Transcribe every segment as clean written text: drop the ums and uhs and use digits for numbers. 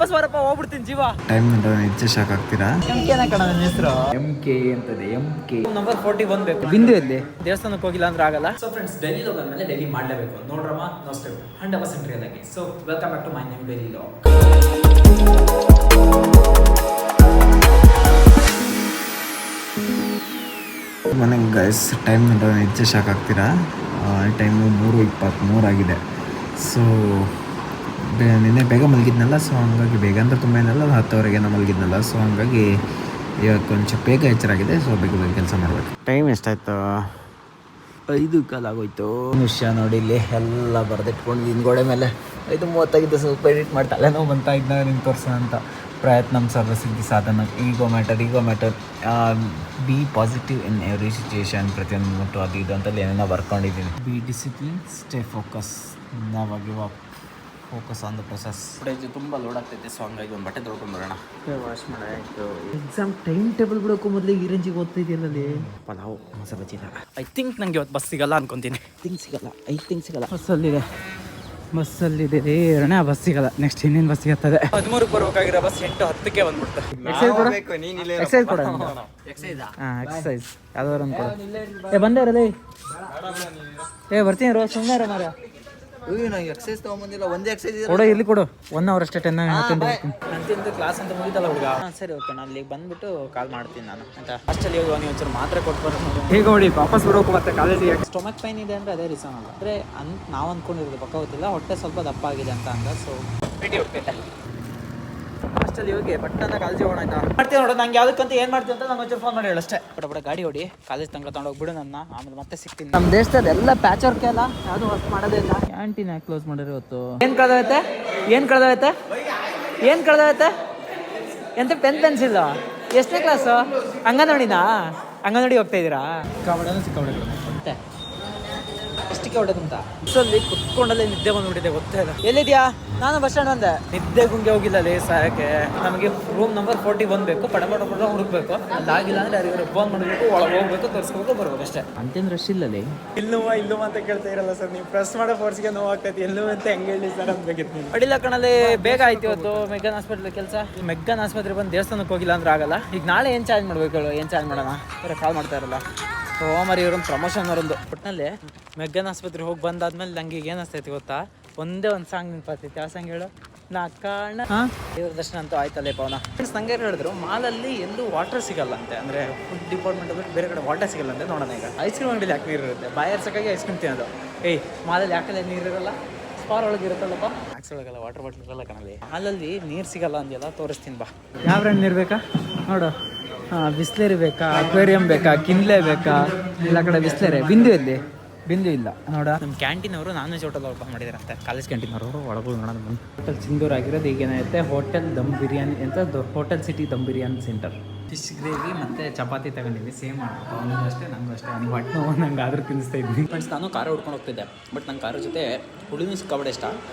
ವಾಪಸ್ ಬರಪ್ಪ ಹೋಗ್ಬಿಡ್ತೀನಿ ಜೀವ. ಟೈಮ್ ಹೆಚ್ಚು ಶಾಕ್ ಆಗ್ತೀರಾ. MKನ ಕಣ ನನ್ನ ಹೆಸರು. MK ಅಂತದೆ. MK ನಂಬರ್ 41 ಬೇಕು. ಬಿಂದು ಎಲ್ಲಿ ದೇವಸ್ಥಾನಕ್ಕೆ ಹೋಗಿಲ್ಲ ಅಂದ್ರೆ ಆಗಲ್ಲ. ಸೊ ಫ್ರೆಂಡ್ಸ್, ಡೆಲ್ಲಿ ಹೋದ್ಮೇಲೆ ಡೆಲ್ಲಿ ಮಾಡಲೇಬೇಕು. ನೋಡ್ರಮ್ಮ, ನೋ ಸ್ಟೆಪ್ 100% ರಿಯಲ್ ಆಗಿ. So welcome back to my New Delhi vlog. ಮನೆಗೆ ಗೈಸ್ ಟೈಮ್ ಹೆಚ್ಚು ಶಾಕ್ ಆಗ್ತೀರಾ. ಟೈಮು 3:23 ಆಗಿದೆ. ಸೊ ನಿನ್ನೆ ಬೇಗ ಮಲಗಿದ್ನಲ್ಲ, ಸೊ ಹಂಗಾಗಿ ಬೇಗ ಅಂದ್ರೆ ತುಂಬ ಏನಲ್ಲ, 10 ಗಂಟೆಗೆ ಮಲಗಿದ್ನಲ್ಲ. ಸೊ ಹಂಗಾಗಿ ಇವಾಗ ಕೊಂಚ ಬೇಗ ಎಚ್ಚರಾಗಿದೆ. ಸೊ ಬೇಗ ಬೇಗ ಕೆಲಸ ಮಾಡಬೇಕು. ಟೈಮ್ ಎಷ್ಟಾಯ್ತು? 5:15 ಆಗೋಯ್ತು. ವಿಷಯ ನೋಡಿ, ಇಲ್ಲಿ ಎಲ್ಲ ಬರೆದಿಟ್ಕೊಂಡು ಹಿಂದ್ಗೋಡೆ ಮೇಲೆ 5:30 ಸ್ವಲ್ಪ ಎಡಿಟ್ ಮಾಡಿ ತಲೆನೋವು ಬಂತಾ ಇದ್ದ ನಿಮ್ಗೆ ತೋರಿಸೋಣ ಅಂತ. ಪ್ರಯತ್ನಂ ಸರ್ವಸಿದ್ಧಿ ಸಾಧನ. Ego matter be positive in every situation. ಪ್ರತಿಯೊಂದು ಮುಟ್ಟು ಅದು ಇದು ಅಂತಲ್ಲಿ ಏನೇನೋ ಬರ್ಕೊಂಡಿದ್ದೀನಿ. Be discipline, stay focus, never give up, focus on the process. Footage ತುಂಬ ಲೋಡ್ ಆಗ್ತೈತೆ. ಸೊ ಹಂಗಾಗಿ ಒಂದು ಬಟ್ಟೆ ತೊಳ್ಕೊಂಡು ಬರೋಣ. ವಾಶ್ ಮಾಡಾಯಿತು. ಎಕ್ಸಾಮ್ ಟೈಮ್ ಟೇಬಲ್ ಬಿಡೋಕ್ಕೂ ಮೊದಲು ಈ ರೇಂಜಿಗೆ ಓದ್ತಿದ್ಯಲ್ಲಲ್ಲಿ. ಪಲಾವ್ ಮೊಸರು ಬಜ್ಜಿ ಇಲ್ಲ. ಐ ಥಿಂಕ್ ನಂಗೆ ಇವತ್ತು ಬಸ್ ಸಿಗಲ್ಲ ಅನ್ಕೊಂತೀನಿ. ಐ ಥಿಂಕ್ ಸಿಗಲ್ಲ. ಬಸ್ಸಲ್ಲಿದೆ ರೀ ಎರಡನೇ ಬಸ್ ಸಿಗಲ್ಲ. ನೆಕ್ಸ್ಟ್ ಇನ್ನೇನು ಬಸ್ ಸಿಗುತ್ತದೆ. 13ಕ್ಕೆ ಬರ್ಬೇಕಾಗಿರೋ ಬಸ್ 8:10ಕ್ಕೆ ಬಂದ್ಬಿಡ್ತು. ಎಕ್ಸೈಸ್ ಕೊಡ. ಎಕ್ಸೈಸ್ ಯಾವ್ದಾದ್ರು ಒಂದು ಕೊಡ. ಬಂದೇವ್ರಲ್ಲಿ ಬರ್ತೀನಿ ರೋ. ಸುಮ್ಮನೆ ಮಾರ ಎಕ್ಸೈಸ್ ತೊಗೊಂಬಂದಿಲ್ಲ. ಒಂದೇ ಎಕ್ಸೈಸ್ ಕೊಡು. ಇಲ್ಲಿ ಕೊಡು. 1 ಅವರ್ ಅಷ್ಟೇ. 10 ನಂತಿಂದು ಕ್ಲಾಸ್ ಅಂತ ಮುಗಿತಲ್ಲ ಹುಡುಗ. ಸರಿ ಓಕೆ, ನಾನು ಅಲ್ಲಿಗೆ ಬಂದ್ಬಿಟ್ಟು ಕಾಲ್ ಮಾಡ್ತೀನಿ ನಾನು ಅಂತ. ಅಷ್ಟಲ್ಲಿ ಹೋಗುವ ನೀವು ಒಂಚೂರು ಮಾತ್ರೆ ಕೊಟ್ಬಾರ್ದು. ಹೇಗೆ ನೋಡಿ ವಾಪಸ್ ಬರೋಕು ಮತ್ತೆ ಕಾಲೇಜಿಗೆ. ಸ್ಟೊಮಕ್ ಪೈನ್ ಇದೆ ಅಂದರೆ ಅದೇ ರೀಸನ್ ಅಲ್ಲ. ಅಂದರೆ ನಾವು ಅಂದ್ಕೊಂಡಿರೋದು ಪಕ್ಕ ಗೊತ್ತಿಲ್ಲ. ಹೊಟ್ಟೆ ಸ್ವಲ್ಪ ದಪ್ಪ ಆಗಿದೆ ಅಂತ ಅಂದ. ಸೊ ಭೇಟಿ ಹೋಗ್ತೈತೆ ಅಷ್ಟಲ್ಲಿ ಹೋಗಿ ಬಟ್ಟನ್ನ ಕಾಲೇಜಿಗೆ ಹೋಗೋಣ ಆಯ್ತಾ. ಮಾಡ್ತೀನಿ ನೋಡೋದು. ನಂಗೆ ಯಾವುದಕ್ಕಂತ ಏನು ಮಾಡ್ತೀನಿ ಅಂತ ನಂಗೆ ಒಂಚೂರು ಫೋನ್ ಮಾಡಿ ಹೇಳಷ್ಟೇ. ಬಡ ಗಾಡಿ ಹೊಡಿ ಕಾಲೇಜ್ ತನಕ ತೊಗೊಂಡೋಗ್ಬಿಡು ನನ್ನ. ಆಮೇಲೆ ಮತ್ತೆ ಸಿಗ್ತೀನಿ. ನಮ್ಮ ದೇಶದಲ್ಲಿ ಎಲ್ಲ ಪ್ಯಾಚ್ ವರ್ಕ್ ಎಲ್ಲ ಯಾವುದು ವರ್ಕ್ ಮಾಡೋದೇ ಇಲ್ಲ. ಕ್ಯಾಂಟೀನ್ ಯಾಕೆ ಕ್ಲೋಸ್ ಮಾಡಿರೋ ಇವತ್ತು? ಏನು ಕಳೆದೋಯ್ತೆ ಎಂತ ಪೆನ್ಸಿಲ್? ಎಷ್ಟನೇ ಕ್ಲಾಸು? ಅಂಗನವಾಡಿ ಹೋಗ್ತಾ ಇದ್ದೀರಾ? ಸಿಕ್ಕಾಬಿಡೋದು ಮತ್ತೆ ಎಷ್ಟಕ್ಕೆ ಹೊಡೆದಂತ ಬಸ್ಸಲ್ಲಿ ಕುತ್ಕೊಂಡಲ್ಲೇ ನಿದ್ದೆ ಬಂದ್ಬಿಟ್ಟಿದೆ. ಗೊತ್ತೇ ಇಲ್ಲ. ಎಲ್ಲಿದ್ಯಾ? ನಾನು ಬಸ್ ಸ್ಟ್ಯಾಂಡ್ ಬಂದೆ. ನಿದ್ದೆ ಗುಂಗೆ ಹೋಗಿಲ್ಲ ಅಲ್ಲಿ ಸಾಯಕ್ಕೆ. ನಮಗೆ ರೂಮ್ ನಂಬರ್ 41 ಬೇಕು. ಪಡ ಹುಡುಕ್ಬೇಕು. ಅದಾಗಿಲ್ಲ ಅಂದ್ರೆ ಯಾರಿಗಾರು ಫೋನ್ ಮಾಡಬೇಕು, ಒಳಗೆ ಹೋಗ್ಬೇಕು, ತೋರಿಸ್ಬೇಕು, ಬರ್ಬೇಕು ಅಷ್ಟೇ. ಅಂತೇನು ರಶ್ ಇಲ್ಲಲ್ಲಿ. ಇಲ್ಲೂ ಅಂತ ಕೇಳ್ತಾ ಇರಲ್ಲ ಸರ್ ನೀವು. ಪ್ರೆಸ್ ಮಾಡೋ ಫೋರ್ಸ್ಗೆ ನೋವಾಗ್ತೈತಿ. ಎಲ್ಲೂ ಅಂತ ಹೆಂಗೆ ಹೇಳಿ ಸರ್ ಅಂತ ಬೇಕಿತ್ತು. ಅಡಿಲ್ಲ ಕಣಲ್ಲಿ ಬೇಗ ಆಯ್ತು ಇವತ್ತು. ಮೆಗ್ಗಾನ್ ಆಸ್ಪತ್ರೆ ಕೆಲಸ. ಮೆಗ್ಗಾನ್ ಆಸ್ಪತ್ರೆ ಬಂದು ದೇವಸ್ಥಾನಕ್ಕೆ ಹೋಗಿಲ್ಲ ಅಂದ್ರೆ ಆಗಲ್ಲ. ಈಗ ನಾಳೆ ಏನು ಚಾರ್ಜ್ ಮಾಡ್ಬೇಕು ಹೇಳು? ಏನು ಚಾರ್ಜ್ ಮಾಡೋಣ? ಬೇರೆ ಕಾಲ್ ಮಾಡ್ತಾ ಇರಲ್ಲ. ಮರಿ ಇವ್ರೊಂದು ಪ್ರಮೋಷನ್ ಅವರೊಂದು ಒಟ್ಟಿನಲ್ಲಿ ಮೆಗ್ಗಾನ್ ಆಸ್ಪತ್ರೆ ಹೋಗಿ ಬಂದಾದ್ಮೇಲೆ ನಂಗೆ ಈಗ ಏನಿಸ್ತೈತಿ ಗೊತ್ತಾ? ಒಂದೇ ಒಂದು ಸಾಂಗ್ ನೆನಪಾಗ್ತೈತಿ. ಯಾವ ಸಾಂಗ್ ಹೇಳು? ನಾ ಕಾರಣ ದೇವ್ರ ದರ್ಶನ ಅಂತೂ ಆಯ್ತಲ್ಲೇ ಪವನ. ಫ್ರೆಂಡ್ಸ್ ನಂಗೆ ಹೇಳಿದ್ರು ಮಾಲಲ್ಲಿ ಎಲ್ಲೂ ವಾಟರ್ ಸಿಗಲ್ಲ ಅಂತೆ. ಅಂದರೆ ಫುಡ್ ಡಿಪಾರ್ಟ್ಮೆಂಟ್ ಬಿಟ್ಟು ಬೇರೆ ಕಡೆ ವಾಟರ್ ಸಿಗಲ್ಲ ಅಂತೆ. ನೋಡೋಣ ಈಗ. ಐಸ್ ಕ್ರೀಮ್ ಅಂಗಡಿಲಿ ಯಾಕೆ ನೀರು ಇರುತ್ತೆ? ಬಾಯರ್ಸಕ್ಕಾಗಿ ಐಸ್ ಕ್ರೀಮ್ ತಿನ್ನೋದು. ಮಾಲಲ್ಲಿ ಯಾಕಲ್ಲ ನೀರು ಇರಲ್ಲ? ಸ್ಪಾರ್ ಒಳಗೆ ಇರುತ್ತಲ್ಲಪ್ಪ. ಆಕ್ಸ್ ಒಳಗಲ್ಲ, ವಾಟರ್ ಬಾಟ್ಲ್ ಇರಲ್ಲ ಕಣಲ್ಲಿ. ಮಾಲಲ್ಲಿ ನೀರು ಸಿಗಲ್ಲ ಅಂದೆಲ್ಲ ತೋರಿಸ್ತೀನಿ ಬಾ. ಯಾವ ಬ್ರ್ಯಾಂಡ್ ನೀರು ಬೇಕಾ ನೋಡು. ಬಿಸ್ಲೇರಿ ಬೇಕಾ? ಅಕ್ವೇರಿಯಂ ಬೇಕಾ? ಕಿನ್ಲೆ ಬೇಕಾ? ಎಲ್ಲ ಕಡೆ ಬಿಸ್ಲೇರೆ. ಬಿಂದು ಇಲ್ಲ ನೋಡ. ನಮ್ಮ ಕ್ಯಾಂಟೀನ್ ಅವರು ನಾನ್ ವೆಜ್ ಹೋಟೆಲ್ ಓಪನ್ ಮಾಡಿದಾರಂತೆ. ಕಾಲೇಜ್ ಕ್ಯಾಂಟೀನ್ ಅವರು ಒಳಗೂ ನೋಡೋಣ. ಹೋಟೆಲ್ ಸಿಂಧೂರ್ ಆಗಿರೋದು ಈಗೇನೈತೆ ಹೋಟೆಲ್ ದಮ್ ಬಿರಿಯಾನಿ ಅಂತ. Hotel city dum biryani centre. Fish gravy ಮತ್ತು ಚಪಾತಿ ತಗೊಂಡಿದ್ವಿ. ಸೇಮ್ ಮಾಡ್ಬೇಕು. ಅವನಿಗೂ ಅಷ್ಟೇ ನನಗೂ ಅಷ್ಟೇ. ಅವ್ನಿಗೆ ಹೊಟ್ಟೆ ನೋವು ನಂಗೆ ಆದರೂ ತಿನ್ನಿಸ್ತಾ ಇದ್ವಿ. ಫ್ರೆಂಡ್ಸ್ ನಾನು ಖಾರ ಹುಡ್ಕೊಂಡು ಹೋಗ್ತಿದ್ದೆ. ಬಟ್ ನಂಗೆ ಖಾರ ಜೊತೆ ಹುಳಿನೂ ಸಿಕ್ಕಾಬಿಡೆ ಇಷ್ಟ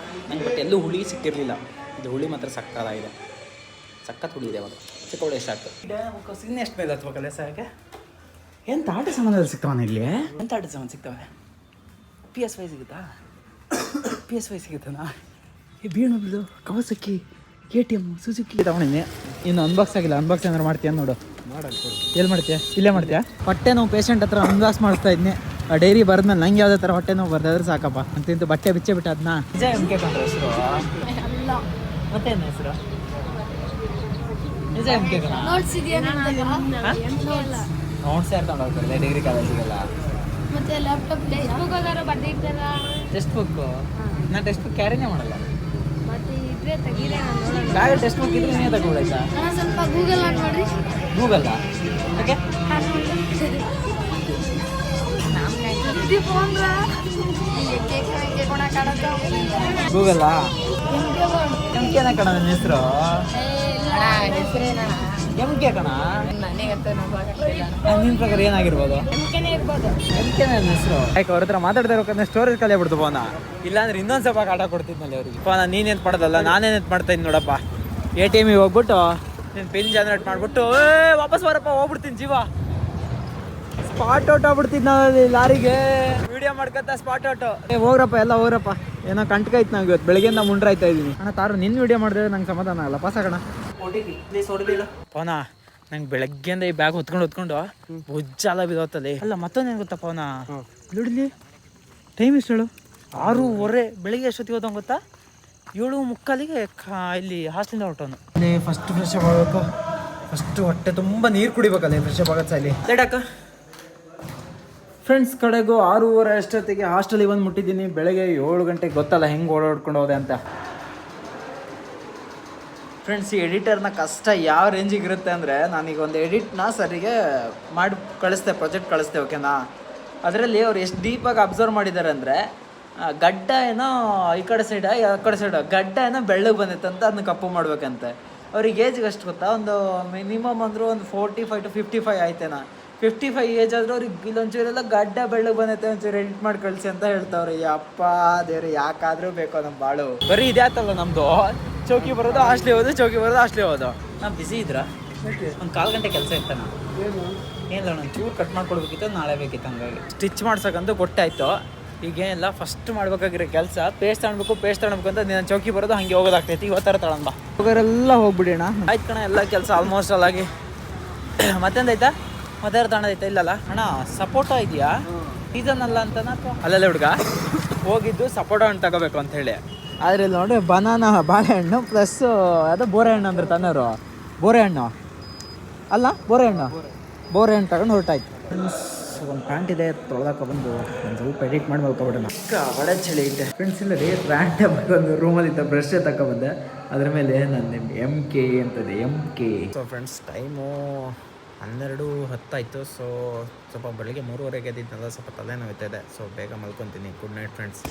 ನಂಗೆ. ಬಟ್ ಎಲ್ಲೂ ಹುಳಿ ಸಿಕ್ಕಿರಲಿಲ್ಲ. ಇದು ಹುಳಿ ಮಾತ್ರ ಸಕ್ಕತ್ತಾಗಿದೆ. ಸಖತ್ ಹುಳಿ ಇದೆ. ಮತ್ತು ಸಿಕ್ಕಾಬಿಡೆ ಇಷ್ಟ ಆಗ್ತದೆ. ಸಿಗ್ನೆ ಎಷ್ಟು ಮೇಲೆ ಹತ್ಬೇಕಲ್ಲ ಸಾಕೆ. ಎಂಥ ಆಟ ಸಾಮಾನಲ್ಲಿ ಸಿಗ್ತಾವನ ಇಲ್ಲಿ? ಎಂಥ ಆಟ ಸಾಮಾನು ಸಿಗ್ತವೆ? PS5 ಸಿಗುತ್ತಾ? PS5 ಸಿಗುತ್ತಾನಾ? ಬೀಣು ಕವಸಕ್ಕಿ KTM ಸುಜುಕಿ ತಗೊಂಡಿದ್ದೆ. ಇನ್ನು ಅನ್ಬಾಕ್ಸ್ ಆಗಿಲ್ಲ. ಅನ್ಬಾಕ್ಸ್ ಏನಾರು ಮಾಡ್ತೀಯ ನೋಡು. ಎಲ್ಲಿ ಮಾಡ್ತೀಯ? ಇಲ್ಲೇ ಮಾಡ್ತೀಯಾ? ಹೊಟ್ಟೆ ನೋವು ಪೇಷಂಟ್ ಹತ್ರ ಅನ್ಬಾಕ್ಸ್ ಮಾಡಿಸ್ತಾ ಇದ್ನಿ. ಆ ಡೈರಿ ಬರೆದ್ಮೇಲೆ ನಂಗೆ ಯಾವುದೇ ಥರ ಹೊಟ್ಟೆ ನೋವು ಬರ್ದಾದ್ರೆ ಸಾಕಪ್ಪ ಅಂತಿಂತು ಬಟ್ಟೆ ಬಿಚ್ಚೆ ಬಿಟ್ಟು ಅದನ್ನ. ನಿಜ MK ಕಂಡ್ರೆ ಹೆಸರು? ಮತ್ತೇನು ಹೆಸರು? ನಿಜ MK ಕಣ? ನೋಟ್ಸ್ ಯಾರು ತಗೊಂಡು ಹೋಗ್ತಾರೆ ಡಿಗ್ರಿ ಕಾಲೇಜಿಗೆಲ್ಲ? ಮತ್ತೆ ಲ್ಯಾಪ್ಟಾಪ್ ಟೆಕ್ಸ್ಟ್ ಬುಕ್ ಆದರೂ ಬರ್ದಿರ್ತಾರ. ಟೆಕ್ಸ್ಟ್ ಬುಕ್ ನಾನು ಟೆಕ್ಸ್ಟ್ ಬುಕ್ ಕ್ಯಾರಿನೇ ಮಾಡಲ್ಲ. ಮತ್ತೆ ಇದ್ರೆ ತೆಗೀರೆ. ಬ್ಯಾಗ್ ಟೆಕ್ಸ್ಟ್ ಬುಕ್ ಇದ್ರೆ ನೀನೇ ತಗೊಳ್ಳಾಯ್ತಾ? ನಾನು ಸ್ವಲ್ಪ ಗೂಗಲ್ ಆನ್ ಮಾಡ್ರಿ. Google okay. ಗೂಗಲ್ MKನ ಕಣ ನನ್ನ ಹೆಸರು. MK ಕಣ. ನಿನ್ನ ಪ್ರಕಾರ ಏನಾಗಿರ್ಬೋದು? MKನೇ ನನ್ನ ಹೆಸರು. ಯಾಕೆ ಅವ್ರ ಹತ್ರ ಮಾತಾಡ್ತಾ ಇರೋಕಂದ್ರೆ ಸ್ಟೋರೇಜ್ ಖಾಲಿ ಆಗ್ಬಿಡ್ತು ಫೋನ. ಇಲ್ಲಾಂದ್ರೆ ಇನ್ನೊಂದು ಸ್ವಲ್ಪ ಆಟ ಕೊಡ್ತಿದ್ನಲ್ಲಿ ಅವ್ರಿಗೆ. ಫೋನ ನೀನೇನು ಪಡೋದಲ್ಲ ನಾನೇನು ಮಾಡ್ತಾ ಇದ್ದೀನಿ ನೋಡಪ್ಪ. ATMಗೆ ಹೋಗ್ಬಿಟ್ಟು ನೀನು ಪಿನ್ ಜನರೇಟ್ ಮಾಡಿಬಿಟ್ಟು ವಾಪಸ್ ಬರಪ್ಪ ಹೋಗ್ಬಿಡ್ತೀನಿ ಜೀವ. ಸ್ಪಾಟ್ ಔಟ್ ಆಗ್ಬಿಡ್ತಿದ್ದು ನಾವು ಲಾರಿಗೆ. ವಿಡಿಯೋ ಮಾಡ್ಕೊತ ಸ್ಪಾಟ್ ಔಟು. ಹೋಗ್ರಪ್ಪ ಎಲ್ಲ ಹೋಗ್ರಪ್ಪ. ಏನೋ ಕಂಟಕ ಆಯ್ತು ನಾವು ಇವತ್ತು ಬೆಳಗ್ಗೆಯಿಂದ ಮುಂಡ್ರಾಯ್ತಾ ಇದ್ದೀನಿ ಅಣ್ಣ ತಾರು ನಿನ್ನ ವಿಡಿಯೋ ಮಾಡಿದ್ರೆ ನಂಗೆ ಸಮಾಧಾನ ಆಗಲ್ಲ ಪಾಸ್ ಆಗೋಣ ಪವನ ನಂಗೆ ಬೆಳಗ್ಗೆಯಿಂದ ಈ ಬ್ಯಾಗ್ ಹೊತ್ಕೊಂಡು ಬೊಜ್ಜಾಲ ಬಿದ್ದೋತಲ್ಲಿ ಅಲ್ಲ ಮತ್ತೊಂದು ಏನು ಗೊತ್ತಾ ಪವನ ನೋಡಿಲಿ ಟೈಮ್ ಎಷ್ಟು ಹೇಳು 6:30 ಬೆಳಿಗ್ಗೆ ಎಷ್ಟೊತ್ತಿಗೆ ಹೋದಂಗೆ ಗೊತ್ತಾ 7:45ಗೆ ಇಲ್ಲಿ ಹಾಸ್ಟೆಲಿಂದ ಹೊರಟೋನು ಅಲ್ಲಿ ಫಸ್ಟ್ ಫ್ರೆಶ್ ಅಪ್ ಆಗಬೇಕು ಫಸ್ಟ್ ಹೊಟ್ಟೆ ತುಂಬ ನೀರು ಕುಡಿಬೇಕಲ್ಲ ಫ್ರೆಶ್ ಅಪ್ ಆಗತ್ತೆ ಅಲ್ಲಿ ಲೇಟಾಕ ಫ್ರೆಂಡ್ಸ್ ಕಡೆಗೂ 6:30 ಅಷ್ಟೊತ್ತಿಗೆ ಹಾಸ್ಟೆಲಿಗೆ ಬಂದು ಮುಟ್ಟಿದ್ದೀನಿ ಬೆಳಗ್ಗೆ 7 ಗಂಟೆಗೆ ಗೊತ್ತಲ್ಲ ಹೆಂಗೆ ಓಡಾಡ್ಕೊಂಡು ಹೋದೆ ಅಂತ ಫ್ರೆಂಡ್ಸ್ ಈ ಎಡಿಟರ್ನ ಕಷ್ಟ ಯಾವ ರೇಂಜಿಗೆ ಇರುತ್ತೆ ಅಂದರೆ ನಾನೀಗ ಒಂದು ಎಡಿಟ್ನ ಸರಿಗೆ ಮಾಡಿ ಕಳಿಸ್ತೆ ಪ್ರಾಜೆಕ್ಟ್ ಕಳಿಸ್ತೆ ಓಕೆನಾ ಅದರಲ್ಲಿ ಅವ್ರು ಎಷ್ಟು ಡೀಪಾಗಿ ಅಬ್ಸರ್ವ್ ಮಾಡಿದ್ದಾರೆ ಅಂದರೆ ಗಡ್ಡ ಏನೋ ಈ ಕಡೆ ಸೈಡ್ ಆ ಕಡೆ ಸೈಡ್ ಗಡ್ಡ ಏನೋ ಬೆಳ್ಳಗೆ ಬಂದೈತೆ ಅಂತ ಅದನ್ನ ಕಪ್ಪು ಮಾಡ್ಬೇಕಂತೆ ಅವ್ರಿಗೆ ಏಜ್ಗೆ ಅಷ್ಟು ಗೊತ್ತಾ ಒಂದು ಮಿನಿಮಮ್ ಅಂದರೂ ಒಂದು 45 to 55 ಆಯ್ತೇನಾ 55 ಏಜ್ ಆದರೂ ಅವ್ರಿಗೆ ಇಲ್ಲೊಂಚೂರೆಲ್ಲ ಗಡ್ಡ ಬೆಳ್ಳಗೆ ಬಂದೈತೆ ಒಂಚೂರು ಎಡಿಟ್ ಮಾಡಿ ಕಳಿಸಿ ಅಂತ ಹೇಳ್ತಾವ್ರಿ ಅಪ್ಪ ದೇವ್ರು ಯಾಕಾದರೂ ಬೇಕೋ ನಮ್ಮ ಬಾಳು ಬರೀ ಇದೇ ಆಯ್ತಲ್ಲ ನಮ್ಮದು ಚೌಕಿ ಬರೋದು ಹಾಸ್ಟ್ಲಿ ಹೋದು ಚೌಕಿ ಬರೋದು ಹಾಸ್ಟ್ಲಿ ಹೋದು ನಾವು ಬಿಸಿ ಇದ್ರಾ ಒಂದು 1/4 ಗಂಟೆ ಕೆಲಸ ಇರ್ತಾನೆ ಏನಿಲ್ಲ ನಾನು ಚೂರು ಕಟ್ ಮಾಡ್ಕೊಡ್ಬೇಕಿತ್ತು ನಾಳೆ ಬೇಕಿತ್ತು ಹಂಗಾಗಿ ಸ್ಟಿಚ್ ಮಾಡ್ಸೋಕ್ಕಂತೂ ಕೊಟ್ಟಾಯ್ತು ಈಗೇನಿಲ್ಲ ಫಸ್ಟ್ ಮಾಡ್ಬೇಕಾಗಿರೋ ಕೆಲಸ ಪೇಸ್ಟ್ ತಗೊಳ್ಬೇಕು ಅಂತ ನಾನು ಚೌಕಿ ಬರೋದು ಹಂಗೆ ಹೋಗೋದಾಗ್ತೈತಿ ಇವತ್ತರ ತಗೊಂಡ್ ಬಾ ಹೋಗೋರೆಲ್ಲ ಹೋಗ್ಬಿಡೋಣ ಆಯ್ತು ಕಣ ಎಲ್ಲ ಕೆಲಸ ಆಲ್ಮೋಸ್ಟ್ ಅಲ್ಲಾಗಿ ಮತ್ತೊಂದಾಯ್ತಾ ಮತ್ತೆ ತಗೊಳೋದೈತಾ ಇಲ್ಲಲ್ಲ ಅಣ್ಣ ಸಪೋಟೋ ಇದೆಯಾ ಸೀಸನ್ ಅಲ್ಲ ಅಂತನಾ ಅಲ್ಲಲ್ಲ ಹುಡುಗ ಹೋಗಿದ್ದು ಸಪೋಟೋ ಹಣ್ಣು ತಗೋಬೇಕು ಅಂತ ಹೇಳಿ ಆದರೆ ಇಲ್ಲಿ ನೋಡಿ ಬನಾನಾ ಬಾಳೆಹಣ್ಣು ಪ್ಲಸ್ ಅದು ಬೋರೆ ಹಣ್ಣು ಅಂದ್ರೆ ತನ್ನೋರು ಬೋರೆ ಹಣ್ಣು ಅಲ್ಲ ಬೋರೆ ಹಣ್ಣು ತಗೊಂಡು ಹೊರಟಾಯ್ತು ಒಂದು ಪ್ಯಾಂಟ್ ಇದೆ ತೊಳೆದಾಕ ಬಂದು ಒಂದು ಸ್ವಲ್ಪ ಎಡಿಟ್ ಮಾಡಿ ಮಲ್ಕೊಬಿಡೋಣ ಒಳ್ಳೆ ಚಳಿ ಇದೆ ಫ್ರೆಂಡ್ಸ್ ಇಲ್ಲ ರೀ ರ್ಯಾಂಡಮ್ ಒಂದು ರೂಮಲ್ಲಿದ್ದ ಬ್ರಷ್ ತಗೊಬಂದೆ ಅದ್ರ ಮೇಲೆ ನನ್ನ MK ಅಂತದೆ MK so friends time 12:10 ಆಯಿತು ಸೊ ಸ್ವಲ್ಪ ಬೆಳಿಗ್ಗೆ 3:30ಗೆ ಎದ್ದಿದ್ದೆನಲ್ಲ ಸ್ವಲ್ಪ ತಲೆನೋಯ್ತಾ ಇದೆ ಸೊ ಬೇಗ ಮಲ್ಕೊತೀನಿ ಗುಡ್ ನೈಟ್ ಫ್ರೆಂಡ್ಸ್